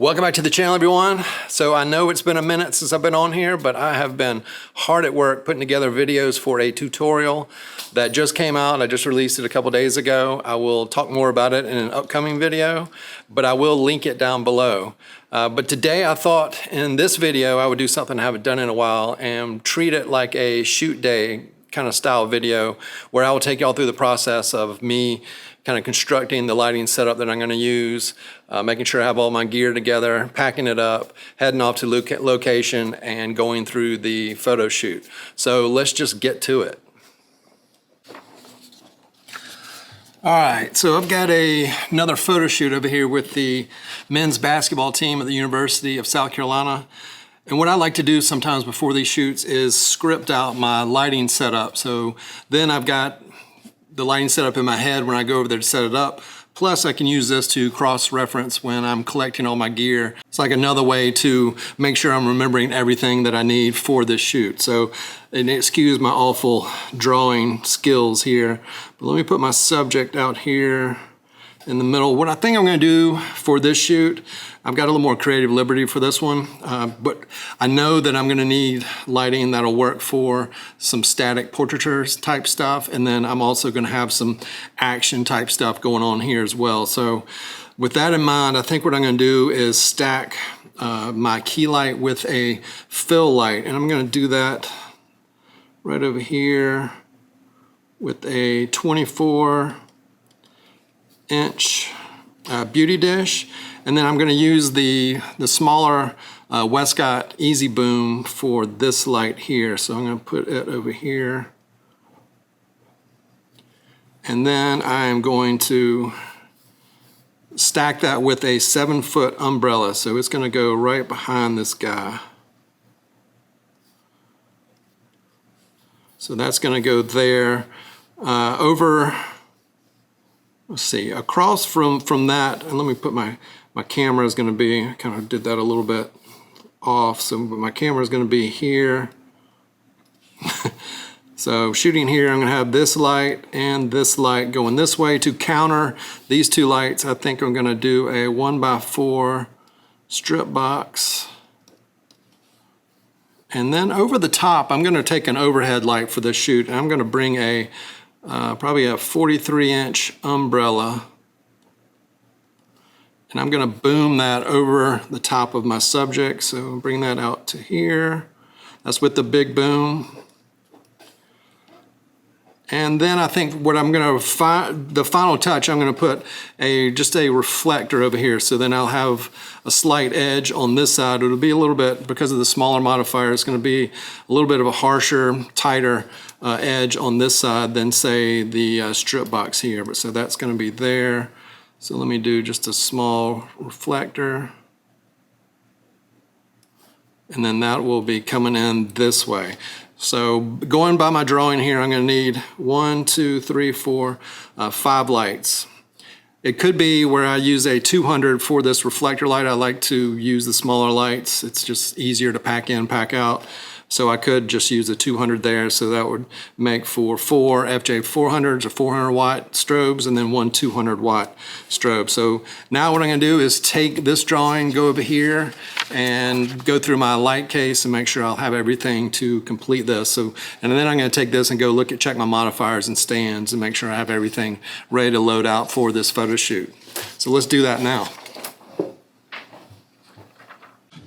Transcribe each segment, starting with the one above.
Welcome back to the channel, everyone. So I know it's been a minute since I've been on here, but I have been hard at work putting together videos for a tutorial that just came out. I just released it a couple days ago. I will talk more about it in an upcoming video, but I will link it down below. But today I thought in this video I would do something I haven't done in a while and treat it like a shoot day kind of style video where I will take y'all through the process of me kind of constructing the lighting setup that I'm going to use, making sure I have all my gear together, packing it up, heading off to location, and going through the photo shoot. So let's just get to it. All right, so I've got another photo shoot over here with the men's basketball team at the University of South Carolina. And what I like to do sometimes before these shoots is script out my lighting setup. So then I've got the lighting setup in my head when I go over there to set it up. Plus I can use this to cross-reference when I'm collecting all my gear. It's like another way to make sure I'm remembering everything that I need for this shoot. So, and excuse my awful drawing skills here, but let me put my subject out here in the middle. What I think I'm gonna do for this shoot, I've got a little more creative liberty for this one, but I know that I'm gonna need lighting that'll work for some static portraiture type stuff, and then I'm also gonna have some action type stuff going on here as well. So with that in mind, I think what I'm gonna do is stack my key light with a fill light, and I'm gonna do that right over here with a 24-inch beauty dish, and then I'm going to use the smaller Westcott Easy Boom for this light here. So I'm going to put it over here, and then I'm going to stack that with a 7-foot umbrella. So it's going to go right behind this guy. So that's going to go there. Over, let's see, across from that, and let me put my camera is going to be, I kind of did that a little bit off, so my camera is going to be here. So shooting here, I'm going to have this light and this light going this way to counter these two lights. I think I'm going to do a 1x4 strip box. And then over the top, I'm going to take an overhead light for this shoot, and I'm going to bring a probably a 43-inch umbrella, and I'm going to boom that over the top of my subject. So bring that out to here. That's with the big boom. And then I think what I'm going to the final touch, I'm going to put just a reflector over here. So then I'll have a slight edge on this side. It'll be a little bit, because of the smaller modifier, it's going to be a little bit of a harsher, tighter edge on this side than, say, the strip box here. But so that's going to be there. So let me do just a small reflector, and then that will be coming in this way. So going by my drawing here, I'm going to need 1, 2, 3, 4, 5 lights. It could be where I use a 200 for this reflector light. I like to use the smaller lights. It's just easier to pack in, pack out. So I could just use a 200 there. So that would make for 4 FJ400s or 400 watt strobes, and then 1 200 watt strobe. So now what I'm going to do is take this drawing, go over here, and go through my light case and make sure I'll have everything to complete this. So, and then I'm going to take this and go check my modifiers and stands and make sure I have everything ready to load out for this photo shoot. So let's do that now.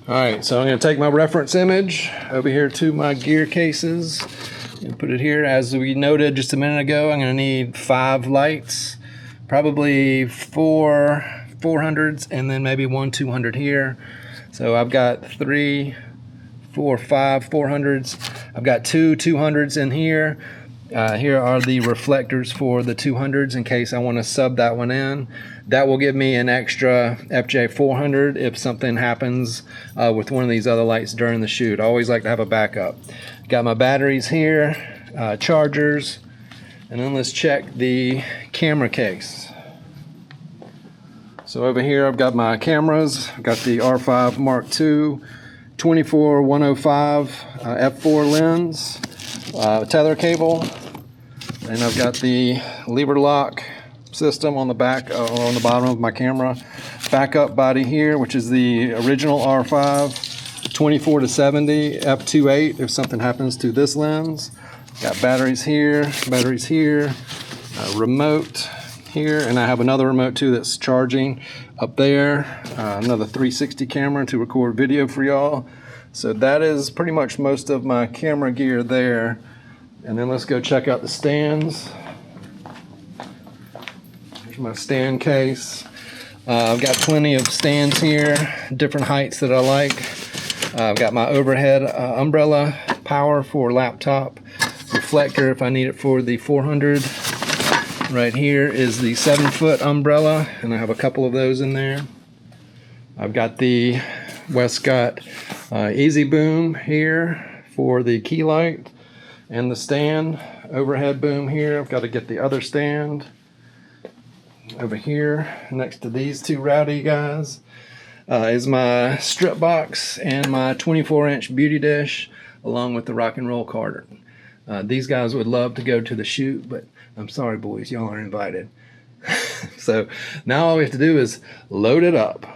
All right, so I'm going to take my reference image over here to my gear cases and put it here. As we noted just a minute ago, I'm going to need 5 lights, probably 4 400s, and then maybe 1 200 here. So I've got 3, 4, 5 400s. I've got 2 200s in here. Here are the reflectors for the 200s in case I want to sub that one in. That will give me an extra FJ400 if something happens with one of these other lights during the shoot. I always like to have a backup. Got my batteries here, chargers, and then let's check the camera case. So over here I've got my cameras. I've got the R5 Mark II 24-105 f4 lens, tether cable, and I've got the lever lock system on the back, on the bottom of my camera. Backup body here, which is the original R5, 24-70 f2.8 if something happens to this lens. Got batteries here, remote here, and I have another remote too that's charging up there. Another 360 camera to record video for y'all. So that is pretty much most of my camera gear there. And then let's go check out the stands. Here's my stand case. I've got plenty of stands here, different heights that I like. I've got my overhead umbrella power for laptop, reflector if I need it for the 400. Right here is the 7-foot umbrella, and I have a couple of those in there. I've got the Westcott Easy Boom here for the key light and the stand. Overhead boom here. I've got to get the other stand over here next to these two rowdy guys. Is my strip box and my 24-inch beauty dish along with the rock and roll card. These guys would love to go to the shoot, but I'm sorry boys, y'all aren't invited. So now all we have to do is load it up.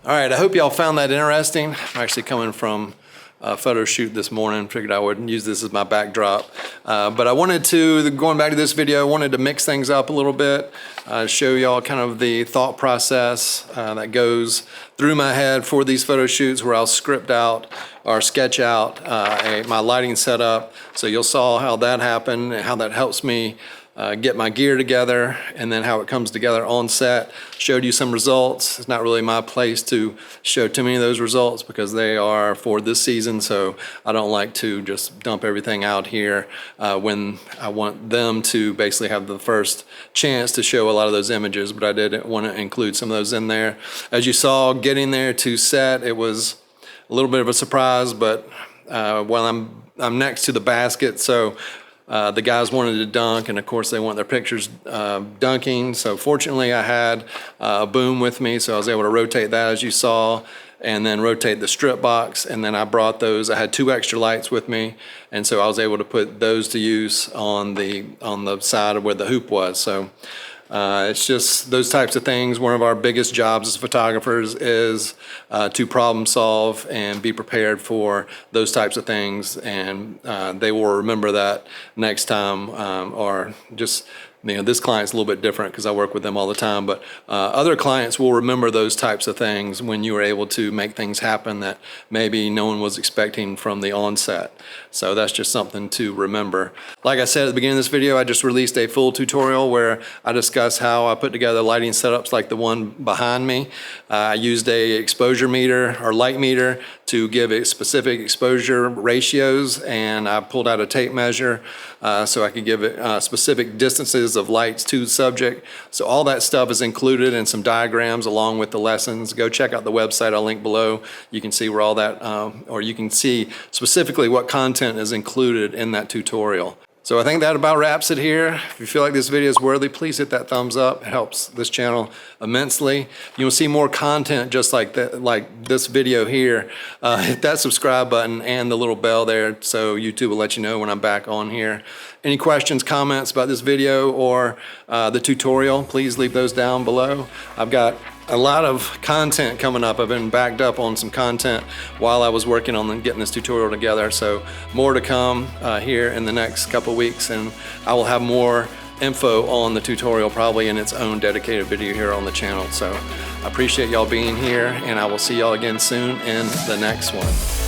All right, I hope y'all found that interesting. I'm actually coming from a photo shoot this morning. Figured I would use this as my backdrop. But I wanted to, going back to this video, I wanted to mix things up a little bit, show y'all kind of the thought process that goes through my head for these photo shoots, where I'll script out or sketch out my lighting setup. So you'll saw how that happened and how that helps me get my gear together, and then how it comes together on set. Showed you some results. It's not really my place to show too many of those results because they are for this season, so I don't like to just dump everything out here when I want them to basically have the first chance to show a lot of those images, but I did want to include some of those in there. As you saw, getting there to set, it was a little bit of a surprise, but while I'm next to the basket, so the guys wanted to dunk, and of course they want their pictures dunking. So fortunately I had a boom with me, so I was able to rotate that as you saw, and then rotate the strip box. And then I brought those, I had 2 extra lights with me, and so I was able to put those to use on the side of where the hoop was. So it's just those types of things. One of our biggest jobs as photographers is to problem solve and be prepared for those types of things, and they will remember that next time, or just, you know, this client's a little bit different because I work with them all the time, but other clients will remember those types of things when you were able to make things happen that maybe no one was expecting from the onset. So that's just something to remember. Like I said at the beginning of this video, I just released a full tutorial where I discuss how I put together lighting setups like the one behind me. I used a exposure meter or light meter to give it specific exposure ratios, and I pulled out a tape measure so I could give it specific distances of lights to the subject. So all that stuff is included in some diagrams along with the lessons. Go check out the website, I'll link below. You can see where all that, or you can see specifically what content is included in that tutorial. So I think that about wraps it here. If you feel like this video is worthy, please hit that thumbs up. It helps this channel immensely. You'll see more content just like that, like this video here. Hit that subscribe button and the little bell there so YouTube will let you know when I'm back on here. Any questions, comments about this video or the tutorial, please leave those down below. I've got a lot of content coming up. I've been backed up on some content while I was working on getting this tutorial together, so more to come here in the next couple weeks, and I will have more info on the tutorial probably in its own dedicated video here on the channel. So I appreciate y'all being here, and I will see y'all again soon in the next one.